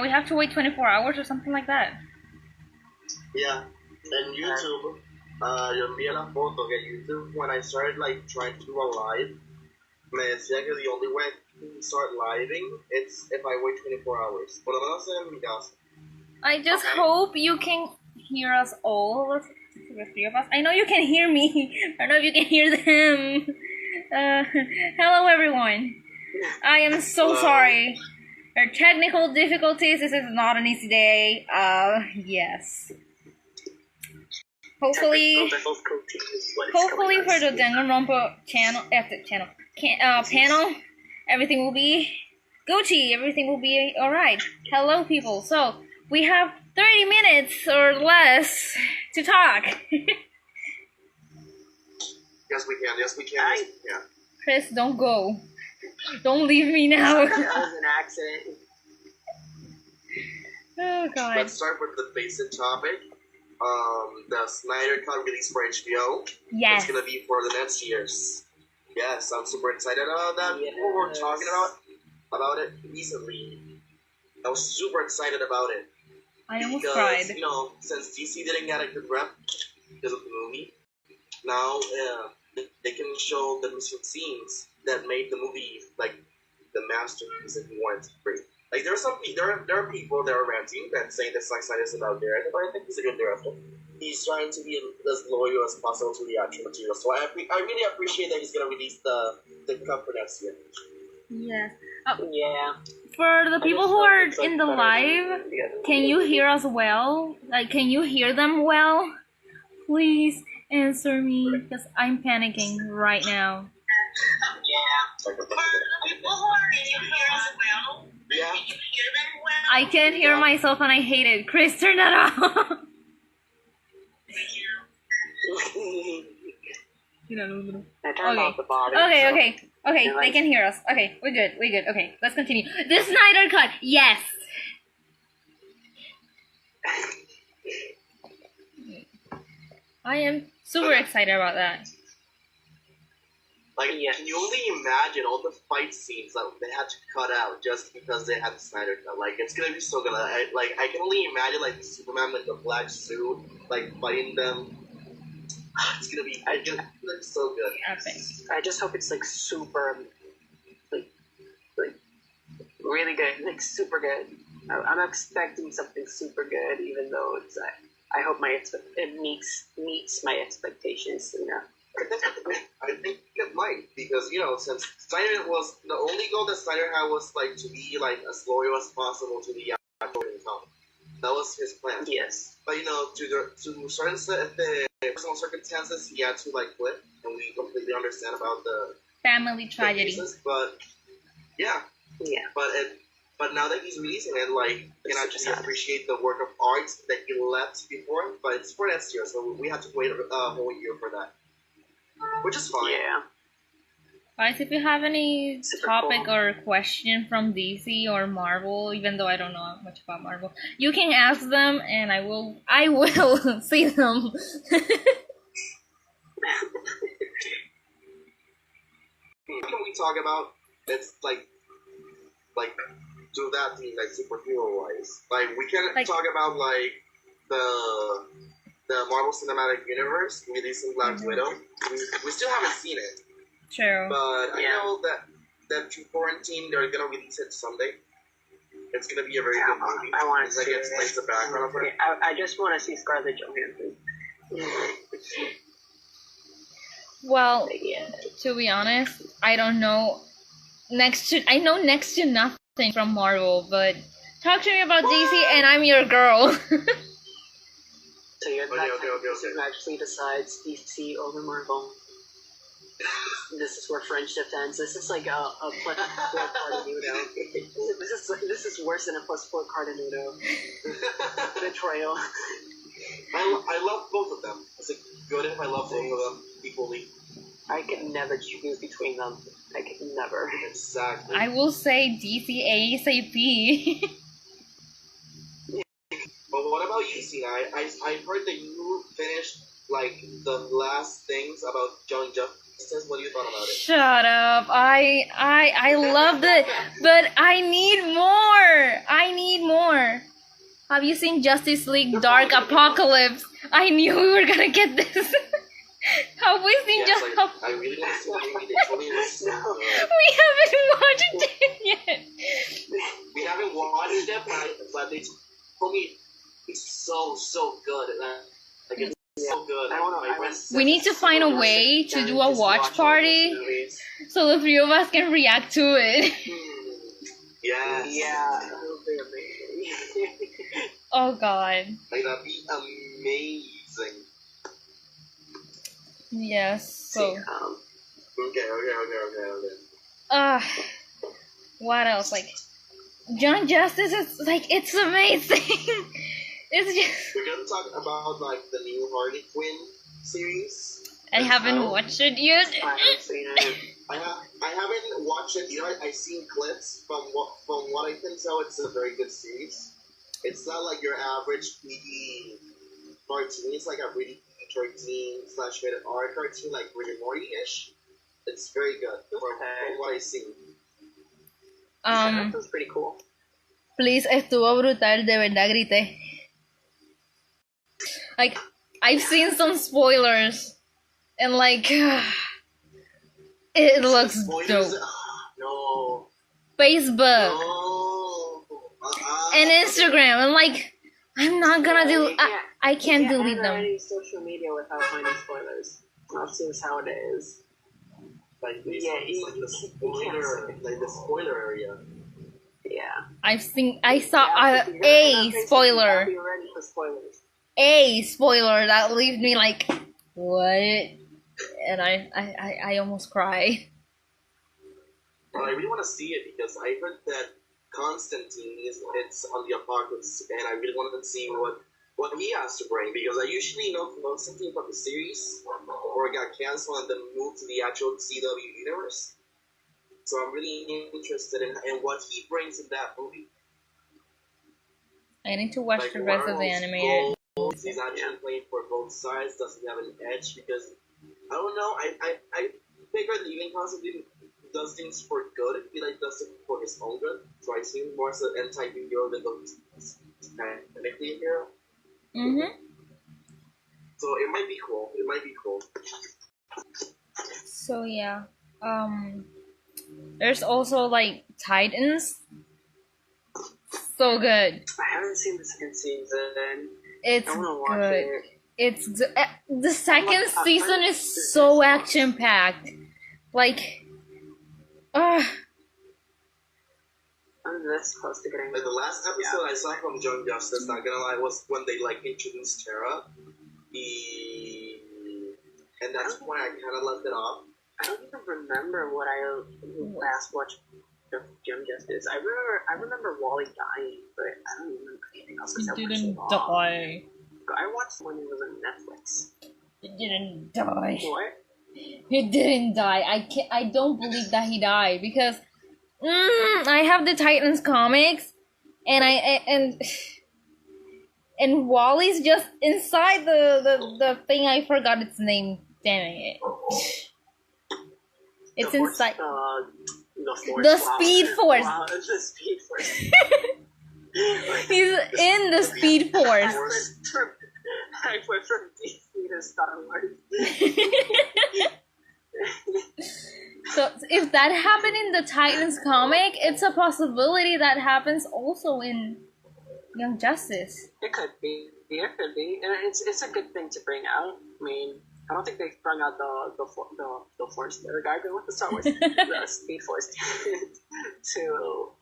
we have to wait 24 hours or something like that. Yeah, and YouTube, yo envié la foto que YouTube, when I started like trying to do a live, me decía que the only way to start living is if I wait 24 hours. Por lo menos en mi caso. I just hope you can hear us all, the three of us. I know you can hear me. I don't know if you can hear them. Hello everyone. I am so sorry. There are technical difficulties. This is not an easy day. Yes. Hopefully for the Danganronpa panel, everything will be Gucci. Everything will be alright. Hello, people. So we have 30 minutes or less to talk. Yes, we can. Yes, we can. Yeah. Chris, don't go. Don't leave me now. That was an accident. Oh God. Let's start with the basic topic. The Snyder Cut release for HBO. Yes. It's gonna be for the next years. Yes, I'm super excited about that. Yes. People were talking about it recently. I was super excited about it. I almost because, cried. you know, since DC didn't get a good rep because of the movie, now they can show the missing scenes that made the movie like the masterpiece if you want it to be. Like there are people that are ranting that saying that Zack Snyder is about director, but I think he's a good director. He's trying to be as loyal as possible to the actual material. So I really appreciate that he's gonna release the cut for next year. Yeah. Yeah. For the people who are in the live, can you hear us well? Like, can you hear them well? Please answer me, because I'm panicking right now. Yeah. Yeah. I can't hear myself and I hate it. Chris, turn that off. I turned off the body. Okay. They can hear us. Okay, we're good. Okay, let's continue. The Snyder Cut, yes. I am super excited about that. Like, can you only imagine all the fight scenes that they had to cut out just because they had the Snyder Cut? Like, it's gonna be so good. I can only imagine, like, Superman with the black suit, like, fighting them. It's gonna be so good. Epic. I just hope it's, like, super, like really good, like, super good. I'm expecting something super good, even though it's, I hope it meets my expectations, you know. I think it might, because, you know, since Snyder was, the only goal that Snyder had was, like, to be, like, as loyal as possible to the actual income. That was his plan. Yes. But, you know, to certain personal circumstances, he had to, like, quit, and we completely understand about the family tragedy. Cases, but, yeah. But now that he's releasing it, like, you can actually appreciate the work of art that he left before, but it's for next year, so we have to wait a whole year for that. Which is fine. Yeah. Guys, if you have any topic or question from DC or Marvel, even though I don't know much about Marvel, you can ask them and I will see them. What can we talk about? It's like do that thing like superhero wise. Like we can talk about like the Marvel Cinematic Universe releasing Black Widow. We still haven't seen it. True. But I know that through quarantine they're gonna release it someday. It's gonna be a very good movie. I want to see it. Explains the background of it. I just want to see Scarlett Johansson. Well, to be honest, I don't know. I know next to nothing from Marvel, but talk to me about DC and I'm your girl. So you're the person who actually decides DC over Marvel. This is where friendship ends. This is like a plus 4 card Uno. This is worse than a plus 4 card Uno. Betrayal. I love both of them. Is it good if I love both of them equally? I could never choose between them. I could never. Exactly. I will say DC ASAP. But what about you, Sina? I heard that you finished like the last things about Young Justice. What do you thought about it? Shut up. I loved it, but I need more. Have you seen Justice League Dark Apocalypse? I knew we were gonna get this. Have we seen Yes, like, I really want to see the movie. They told me it was so good. We haven't watched it yet. We haven't watched it, but they told me it's so good. Like it's so good. We need to find a way to do a watch party so the three of us can react to it. Yes. Yeah, that would be amazing. Oh god. Like that'd be amazing. Yes. So. Okay. What else? Like, Young Justice is like it's amazing. It's just. We're gonna talk about like the new Harley Quinn series. I haven't watched it yet. I haven't seen it. I haven't watched it. You know, I've seen clips. From what I can tell, it's a very good series. It's not like your average PG cartoon. It's like a really PG-13/rated R cartoon, like Rick and Morty-ish. It's very good from what I've seen. That was pretty cool. Please, estuvo brutal, de verdad grité. Like, I've seen some spoilers, and like, it looks dope. No. Facebook No. and Instagram, and like, I'm not gonna do. I can't delete them. Any social media without finding spoilers. That's just how it is. Like the spoiler area. Yeah. I saw a spoiler. Be ready for spoilers. A spoiler that leaves me like, what? And I almost cried. Well, I really want to see it because I heard that Constantine it's on the Apocalypse, and I really wanted to see what he has to bring because I usually know something about the series or it got canceled and then moved to the actual CW universe. So I'm really interested in what he brings in that movie. I need to watch Like, the rest of the animated. He's actually playing for both sides. Does he have an edge? Because I don't know. I figured even Constantine does things for good. He like does it for his own good. So I see him more as an anti-hero than technically a hero. So it might be cool. It might be cool. So yeah. There's also like Titans. So good. I haven't seen the second season. It's I wanna watch good. it. It's the second season is so action packed. Like, I'm this close to getting. Like the last episode I saw from Young Justice, not gonna lie, was when they like introduced Terra. And that's why I kind of left it off. I don't even remember what I last watched of Young Justice. I remember Wally dying, but I don't remember anything else. he didn't die. I watched when he was on Netflix. He didn't die. What? He didn't die. I don't believe that he died because I have the Titans comics, and Wally's just inside the thing. I forgot its name. Damn it! It's inside. The Speed Force. Wow, it's the Speed Force. He's in the Speed Force. I went from DC to Star Wars. So if that happened in the Titans comic, it's a possibility that happens also in Young Justice. It could be. Yeah, it could be. And it's a good thing to bring out. I mean, I don't think they brought out the Force, the guy with the Star Wars, the Speed Force, to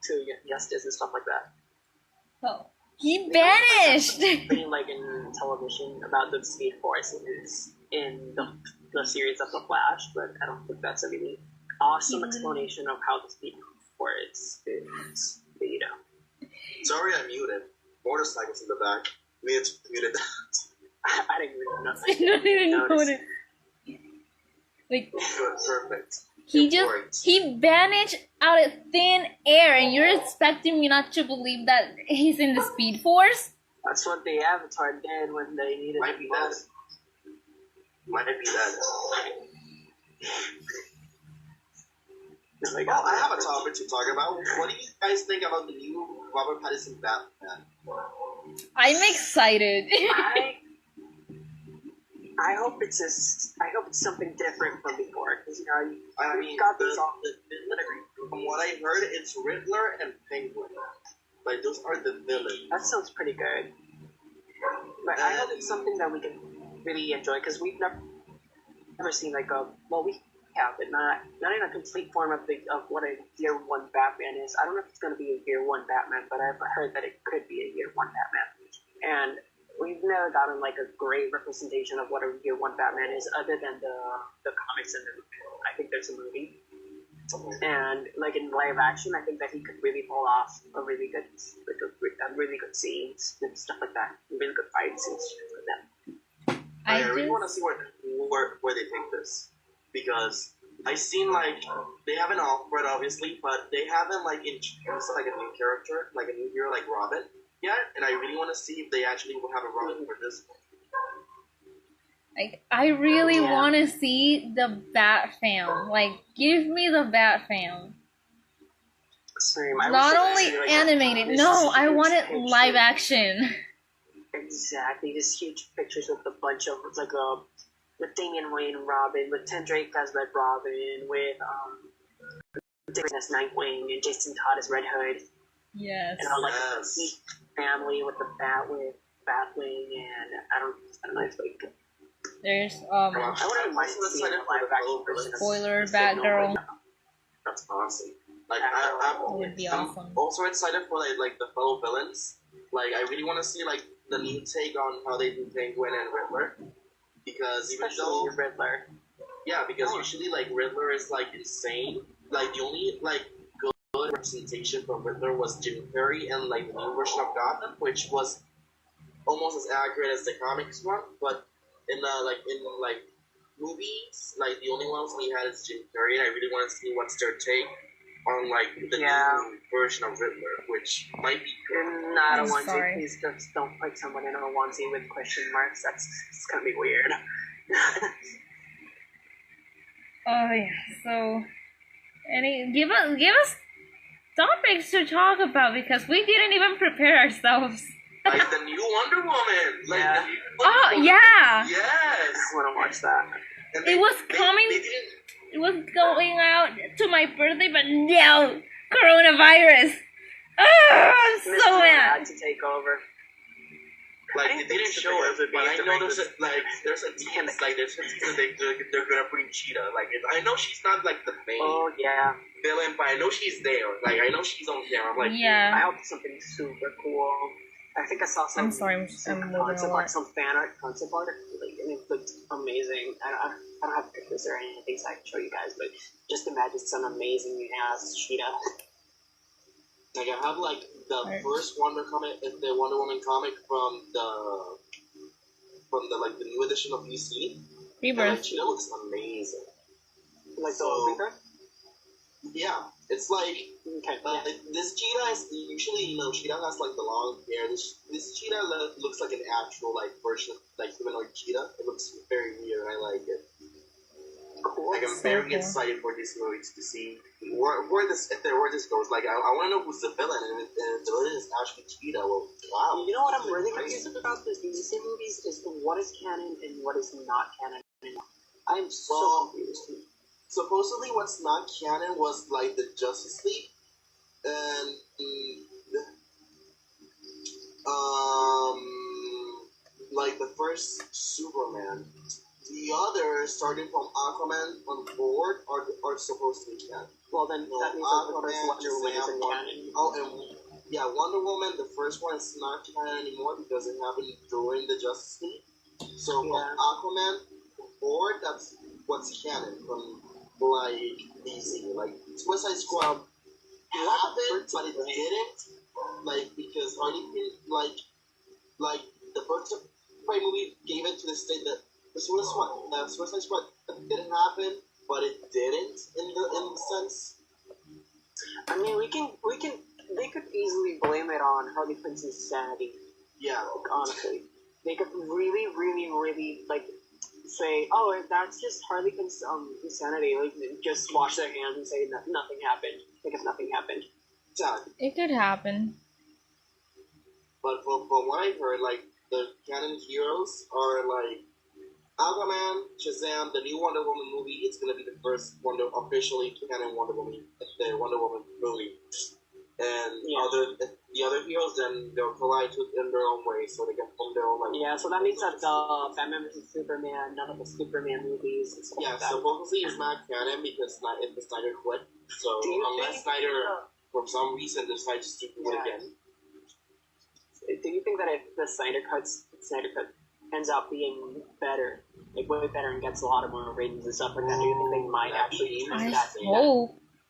Justice and stuff like that. Oh, he vanished. Something like in television about the Speed Force is in the series of the Flash, but I don't think that's a really awesome explanation of how the Speed Force is. But you know. Sorry, I muted. Motorcycles in the back. We had to mute it. I didn't even know. I don't even know it. Like, perfect. He vanished out of thin air, and you're expecting me not to believe that he's in the Speed Force? That's what the Avatar did when they needed Might be that. Might be that. Well, I have a topic to talk about. What do you guys think about the new Robert Pattinson Batman? I'm excited. I hope it's something different from before, because you know I mean, got these all. from what I heard, it's Riddler and Penguin. Like those are the villains. That sounds pretty good. But I hope it's something that we can really enjoy, because we've never seen like we have, but not in a complete form of what a Year One Batman is. I don't know if it's going to be a Year One Batman, but I've heard that it could be a Year One Batman, and we've never gotten like a great representation of what a Year One Batman is, other than the comics and I think there's a movie. And like in live action, I think that he could really pull off a really good scenes and stuff like that, really good fight scenes with them. I really want to see where they take this, because I've seen like they haven't offered obviously, but they haven't like introduced like a new character, like a new hero like Robin yet, and I really want to see if they actually will have a Robin for this one. Like, I really want to see the Bat Fam. Like, give me the Bat Fam. Same. Not only animated. No, I want it live action. Exactly. Just huge pictures with a bunch of with Damian Wayne and Robin, with Tim Drake as Red Robin, with Dick as Nightwing, and Jason Todd as Red Hood. Yes. And all like the family with the Batwing, and I don't know if like. There's I wouldn't mind seeing a live action version. Spoiler, Batgirl. That's awesome. Like I'm also excited for like the fellow villains. Like I really want to see like the new take on how they do Penguin and Riddler, because Especially Riddler. Yeah, because usually like Riddler is like insane. Like the only like good representation from Riddler was Jim Carrey and like the new version of Gotham, which was almost as accurate as the comics one, but in movies, like the only ones we had is Jim Carrey, and I really want to see what's their take on like the new version of Riddler, which might be good. Not a onesie. Please just don't put someone in a onesie with question marks. It's gonna be weird. Oh yeah. So, give us topics to talk about, because we didn't even prepare ourselves. Like the new Wonder Woman. Like the new Wonder Woman. Yeah. Yes. I want to watch that. And it was coming. It was going out to my birthday, but no, coronavirus. I'm so mad. To take over. Like they didn't show it, but I know there's a team they're gonna bring Cheetah. Like I know she's not like the main villain, but I know she's there. Like I know she's on camera. I'm like, yeah. I hope something super cool. I think I saw some. I'm sorry, I'm concept art, some fan art, concept art, and it looked amazing. I don't have pictures or anything so I can show you guys, but just imagine some amazing ass Cheetah. Like I have like the first Wonder Woman comic from the like the new edition of DC. Rebirth. Cheetah looks amazing. Like the Rebirth? Yeah, it's like this cheetah is usually cheetah has like the long hair. This cheetah looks like an actual like version of like humanoid cheetah. It looks very weird. I like it. Cool. Like I'm very excited for this movie to see where this goes. Like I want to know who's the villain, and if the villain is actually Cheetah. Well, wow. You know what I'm really confused about the DC movies is what is canon and what is not canon. I am so confused. Supposedly, what's not canon was like the Justice League, and like the first Superman. The others, starting from Aquaman on board, are supposed to be canon. Well, then that means Aquaman, Wonder Woman isn't canon. Oh, and Wonder Woman, the first one is not canon anymore because it happened during the Justice League. So from Aquaman board, that's what's canon from like DC. Like Suicide Squad happened, but it didn't. Like because Harley Quinn, like the first movie gave it to the state that the Suicide Squad didn't happen, but it didn't in the sense. I mean, they could easily blame it on Harley Quinn's insanity. Yeah, honestly, they could really like say, "Oh, that's just Harley Quinn's insanity." Like, just wash their hands and say that nothing happened. Like if nothing happened. It could happen. But from from what I heard, like the canon heroes are like Aquaman, Shazam, the new Wonder Woman movie. It's gonna be the first officially canon Wonder Woman, the Wonder Woman movie. And the other heroes, then they'll collide in their own way, so they can form their own. Like, yeah, so that means that the Batman vs Superman, none of the Superman movies. And stuff like that. Supposedly it's not canon because if the Snyder quit. So unless Snyder, for some reason, decides to do it again. Do you think that if the Snyder Cut ends up being better, like way better, and gets a lot of more ratings and stuff like that, do you think they might actually turn that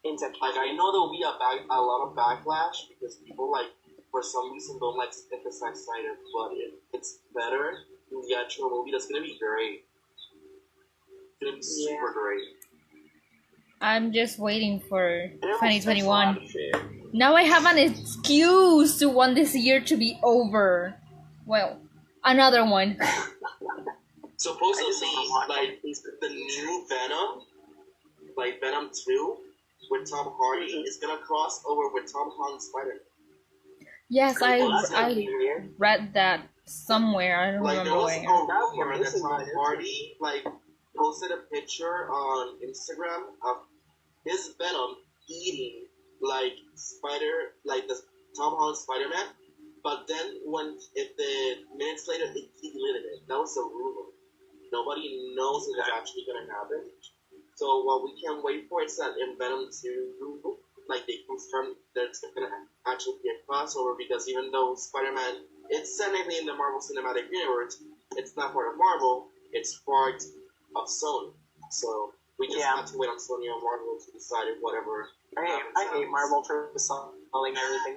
into canon? Like, I know there'll be a lot of backlash because people, like, for some reason don't like Zack Snyder, but if it's better in the actual movie, that's gonna be great. It's gonna be super great. I'm just waiting for 2021. Now I have an excuse to want this year to be over. Well, another one. Supposedly, like, the new Venom, like Venom 2, with Tom Hardy, is gonna cross over with Tom Holland's Spider-Man. Yes, I read that somewhere. I don't remember where. There was a rumor that Tom Hardy, like, posted a picture on Instagram of his Venom eating like the Tom Holland Spider-Man, but then minutes later he deleted it. That was a rumor. Nobody knows if it's actually gonna happen. So what we can wait for is that in Venom 2, like, they confirmed that it's gonna actually be a crossover, because even though Spider-Man is technically in the Marvel Cinematic Universe, it's not part of Marvel, it's part of Sony. So we just have to wait on Sony or Marvel to decide whatever. I hate Marvel for selling everything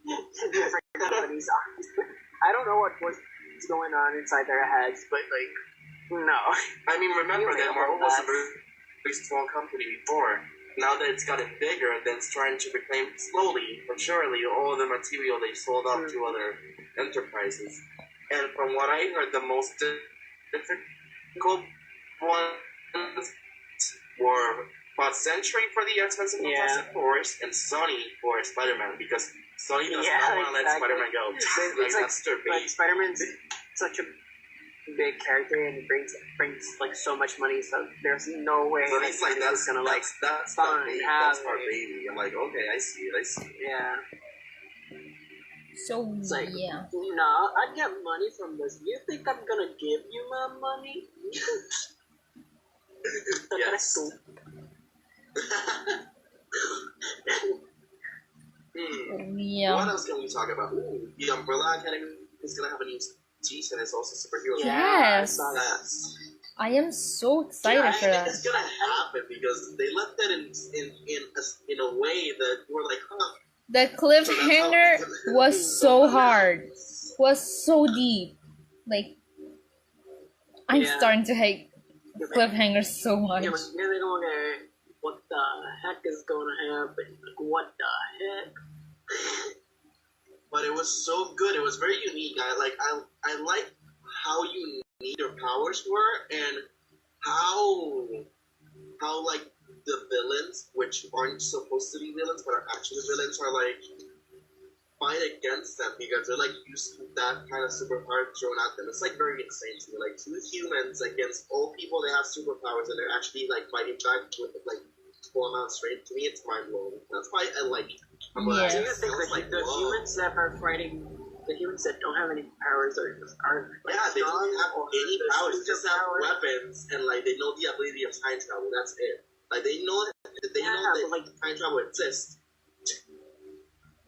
to different companies. I don't know what's going on inside their heads, but, like, no. I mean, remember that Marvel was a very small company before. Now that it's gotten bigger, and then it's trying to reclaim slowly but surely all the material they sold off to other enterprises. And from what I heard, the most difficult ones were Century for the X-Men Fantastic Four and Sony for Spider-Man, because Sony does not want to let Spider-Man go. That's their baby. Like, Spider-Man's such a big character and brings like so much money, so there's no way so he's like, that's gonna like that's our baby. I'm like, okay, I see it. Yeah. So it's like, nah, I get money from this. You think I'm gonna give you my money? Yes. Yeah. What else can we talk about? The Umbrella Academy is gonna have a new season. It's also superhero. Yes. Yes. I am so excited for that. It's gonna happen because they left that in a way that we're like, huh. The cliffhanger was so hard, was so deep. Like, I'm starting to hate cliffhangers so much. Yeah, they don't get what the heck is going to happen. Like, what the heck? But it was so good. It was very unique. I like how unique their powers were, and how like the villains, which aren't supposed to be villains but are actually villains, are like fight against them because they're like used to that kind of superpower thrown at them. It's like very insane to me. Like, two humans against all people that have superpowers, and they're actually like fighting back with like full amount of strength. To me, it's mind blowing. That's why I like it. Yeah. Do you think that the humans that are fighting, the humans that don't have any powers are like, they don't have any powers. They just have weapons, and like they know the ability of time travel. That's it. Like, they know that like time travel exists.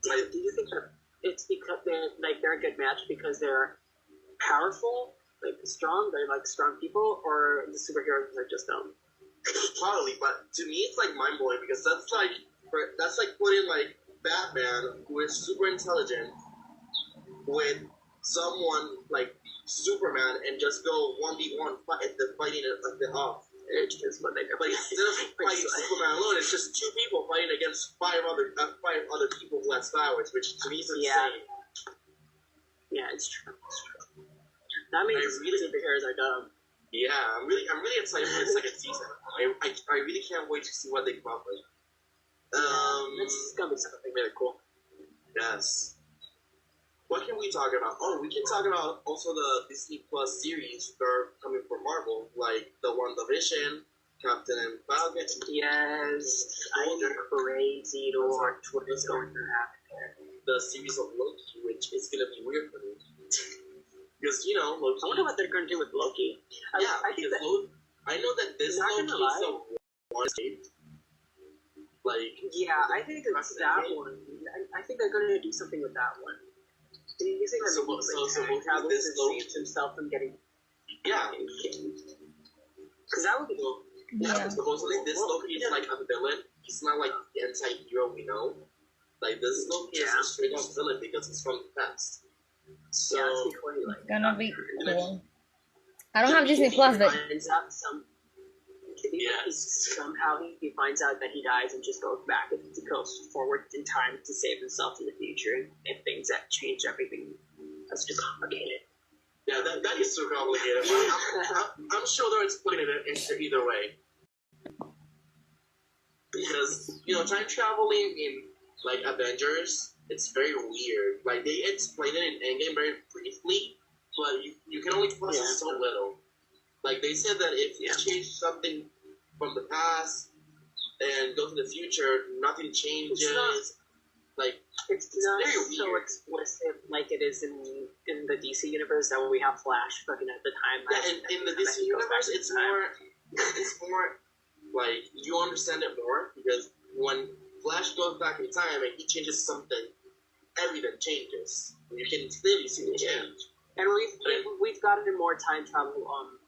Like, do you think that it's because they're a good match because they're powerful, like strong, they're like strong people, or the superheroes are just dumb? Probably, but to me it's like mind blowing because that's like putting like Batman, who is super intelligent, with someone like Superman and just go 1v1 fighting it off. It's just what they do. But instead of fighting Superman alone, it's just two people fighting against five other people who have powers, which to me is insane. Yeah, it's true. That means superheroes are dumb. Yeah, I'm really excited for the second season. I really can't wait to see what they come up with. It's gonna be something really cool. Yes. What can we talk about? Oh, we can talk about also the Disney Plus series that are coming from Marvel, like the WandaVision, Captain and Falcon. Yes, I'm crazy to watch what is going to happen there. The series of Loki, which is gonna be weird for me. Because, you know, Loki... I wonder what they're going to do with Loki. I know that this Loki is a one state. Like... Yeah, I think it's that one. I think they're going to do something with that one. Do you think that Loki saves himself from getting... Yeah. Because that would be cool. Yeah, supposedly this Loki is like a villain. He's not like the anti-hero we know. Like, this Loki is a straight-up villain because he's from the past. So, it's gonna be cool. I don't have Disney Plus, but somehow he finds out that he dies and just goes back and goes forward in time to save himself in the future, and things that change everything. That's just complicated. Yeah, that is so complicated. I'm sure they're explaining it into either way. Because, you know, time traveling in, like, Avengers, it's very weird. Like, they explain it in Endgame very briefly, but you can only process so little. Like, they said that if you change something from the past and go to the future, nothing changes. It's not very so weird. explicit like it is in the DC universe that when we have Flash looking at the timeline. Yeah, in the DC universe, it's more like you understand it more because when Flash goes back in time and he changes something, everything changes. You can clearly see the change. And we've gotten more time travel in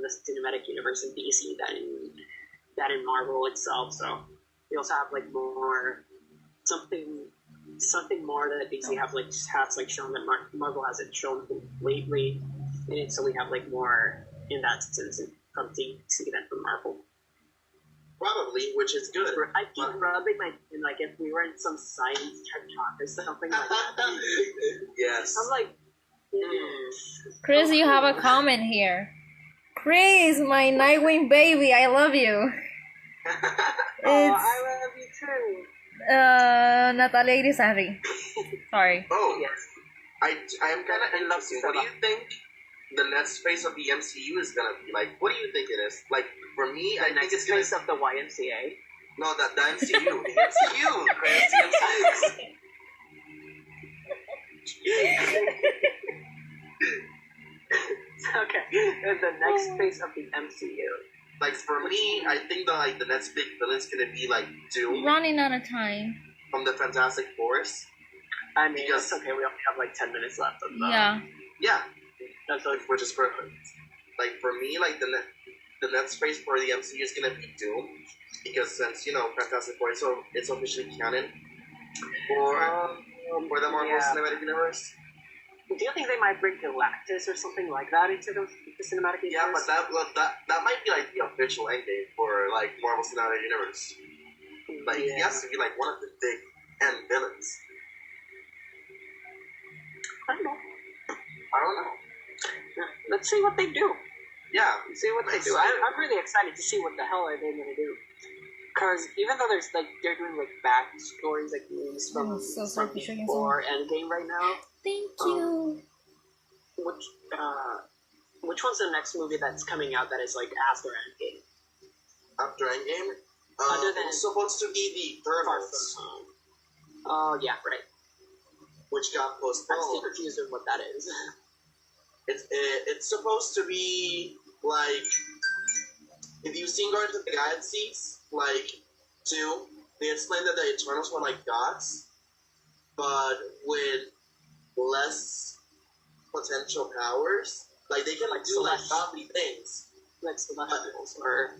the cinematic universe in DC than in Marvel itself. So we also have like more something more that DC has shown that Marvel hasn't shown lately in it. So we have like more in that sense from DC than from Marvel. Probably, which is good. I keep rubbing my chin like if we were in some science tech talk or something like that. Yes. I'm like, Chris, you have a comment here. Chris, my Nightwing baby, I love you. Oh, I love you too. Natalia Grisari. Sorry. Oh, yes. I am kind of in love with. What do you think the next phase of the MCU is gonna be like? What do you think it is? Like, for me, I think it's phase of the YMCA. No, the MCU. The MCU, Chris. The MCU. Okay. The next phase of the MCU. Like, for me, I think the next big villain's gonna be like Doom. Running out of time. From the Fantastic Fours. I mean, it's okay. We only have like 10 minutes left. Yeah. Yeah. That's which is perfect. Like, for me, like the next phase for the MCU is gonna be Doom, because since Fantastic Four, so it's officially canon for the Marvel Cinematic Universe. Do you think they might bring Galactus or something like that into the cinematic universe? Yeah, but that might be like the official endgame for like Marvel Cinematic Universe. Like he has to be like one of the big end villains. I don't know. Let's see what they do. Yeah, see what they do. I'm really excited to see what the hell are they gonna do. Because even though they're doing like backstories like movies from before Endgame right now. Thank you. Which one's the next movie that's coming out that is like after Endgame? After Endgame? It's supposed to be the Eternals. Oh yeah, right. Which got postponed. I'm still confused with what that is. It's supposed to be like, if you've seen Guardians of the Galaxies, like 2, they explained that the Eternals were like gods, but with less potential powers. Like they can like do like godly things, like celestials or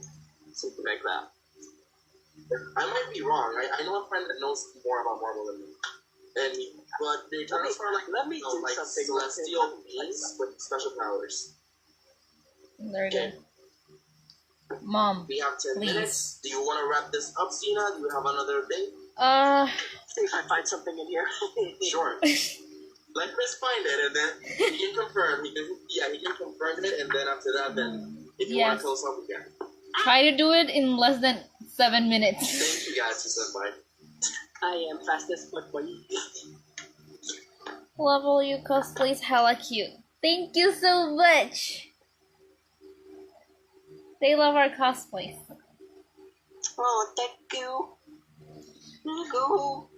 something like that. I might be wrong. I know a friend that knows more about Marvel than me. But the Eternals are like celestial beings with special powers. Very good. Mom, we have 10 minutes. Do you want to wrap this up, Sina? Do you have another thing? See if I find something in here. Sure. Let Chris find it, and then he can confirm. He can confirm it, and then after that, then if you want to close up again. Try to do it in less than 7 minutes. Thank you guys for stopping by. I am fastest but boy. Love all you cosplays, hella cute. Thank you so much. They love our cosplays. Oh, thank you. Go.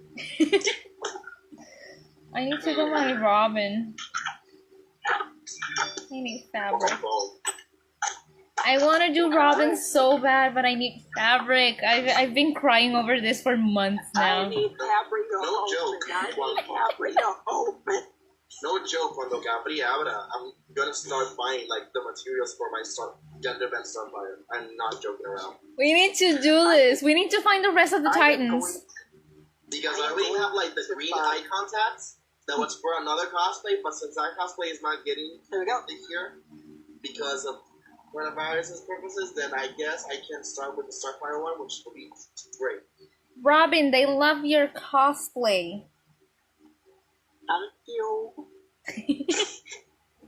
I need to do my Robin. I need fabric. I want to do Robin so bad, but I need fabric. I've been crying over this for months now. I need fabric to No open. joke. I need fabric to open. No joke, cuando Gabri abra, I'm gonna start buying like the materials for my gender bend Starfire. I'm not joking around. We need to do this. We need to find the rest of the Titans. Because I already have like the green eye contacts that was for another cosplay, but since that cosplay is not getting here because of coronavirus purposes, then I guess I can start with the Starfire one, which will be great. Robin, they love your cosplay. Thank you.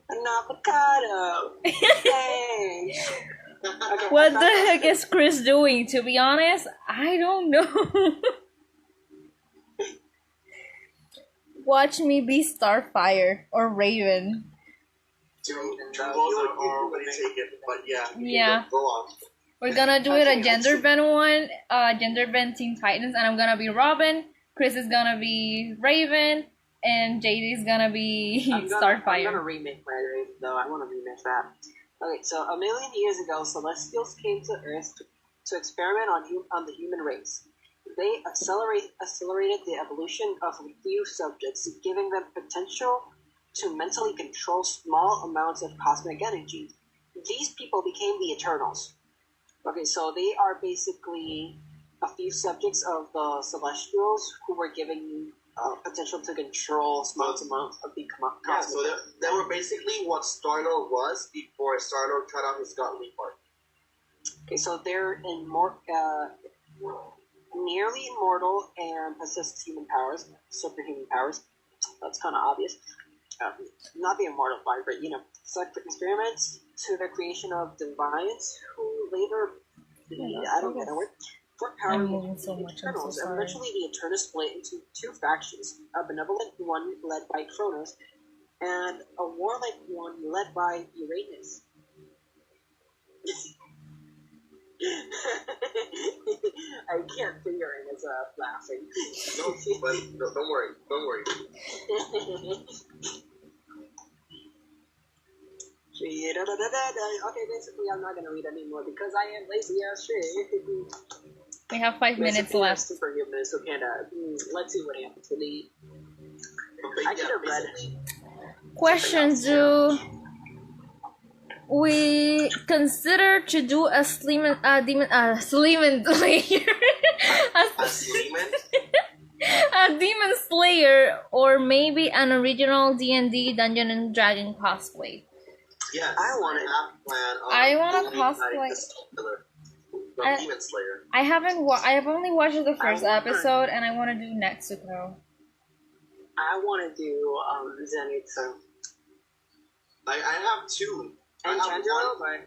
An avocado. Thanks. Okay, What the heck is Chris doing? To be honest, I don't know. Watch me be Starfire or Raven. Two votes are already taken, but yeah. Yeah. Go on. We're gonna do it a gender bend one, gender bend Teen Titans, and I'm gonna be Robin. Chris is gonna be Raven, and JD is gonna be Starfire. I'm gonna remake my Raven though. I want to remake that. Okay, so a million years ago, Celestials came to Earth to experiment on the human race. They accelerated the evolution of a few subjects, giving them potential to mentally control small amounts of cosmic energy. These people became the Eternals. Okay, so they are basically a few subjects of the Celestials who were given potential to control small amounts of the cosmic. Yeah, so they were basically what Star-Lord was before Star-Lord cut out his godly part. Okay, so they're nearly immortal and possess human powers, superhuman powers. That's kind of obvious. Not the immortal part, but select experiments to the creation of divines who later, I don't get a word, for power I'm moving so much, I'm so Eternals. sorry. Eventually, the Eternals split into two factions: a benevolent one led by Kronos, and a warlike one led by Uranus. I can't figure it as laughing. No, but don't worry. Okay, basically, I'm not gonna read anymore because I am lazy as shit. We have 5 minutes left. Superhuman, so let's see what happens to the. I should have read. Question: do we consider to do a Sleeman Slayer? A Sleeman? A Demon Slayer, or maybe an original D&D Dungeon and Dragon cosplay? Yes, I want it. I want to cosplay. Demon Slayer. I have only watched the first episode, and I want to do Netsuko. I want to do Zenitsu. I have two. And Chandra, but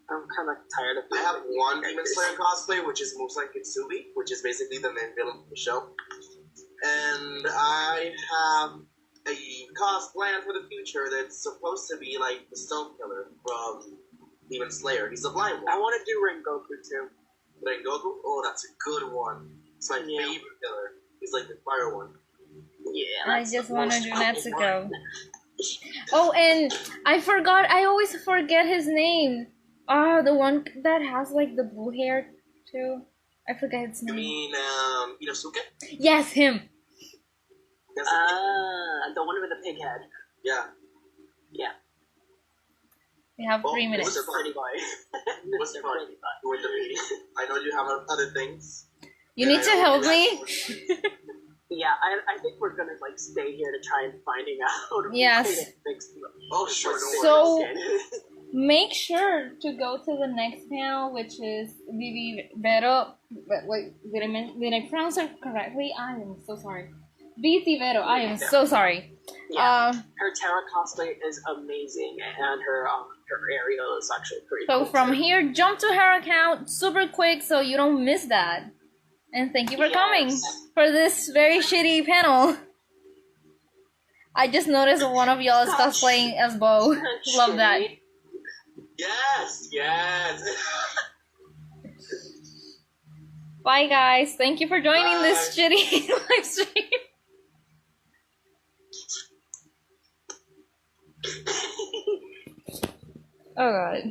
I'm kind of tired of. I have one Demon Slayer cosplay, which is Musai Kitsui, which is basically the main villain of the show. And I have a cosplay for the future that's supposed to be like the Stone Killer from Demon Slayer. He's a blind one. I want to do Rengoku too. Rengoku? Oh, that's a good one. It's my favorite killer. He's like the fire one. Yeah. I just want to do Netsuko. Oh, and I always forget his name. The one that has like the blue hair too. I forget his name. You mean Inosuke? Yes, him. The one with the pig head. Yeah. Yeah. We have 3 minutes. What's the Pretty boy. What's the funny? With the meeting. I know you have other things. You need to help me. Yeah, I think we're gonna like stay here to try and finding out. Yes. Oh, sure. So make sure to go to the next panel, which is Vivi Vero. Wait, did I pronounce it correctly? I am so sorry. Vivi Vero. I am so sorry. Yeah, her Terra cosplay is amazing, and her aerial is actually pretty. So cool from too. here, jump to her account super quick so you don't miss that. And thank you for coming for this very shitty panel. I just noticed one of y'all is cosplaying as Bo. Love that. Yes, yes. Bye guys. Thank you for joining this shitty live stream. Oh god.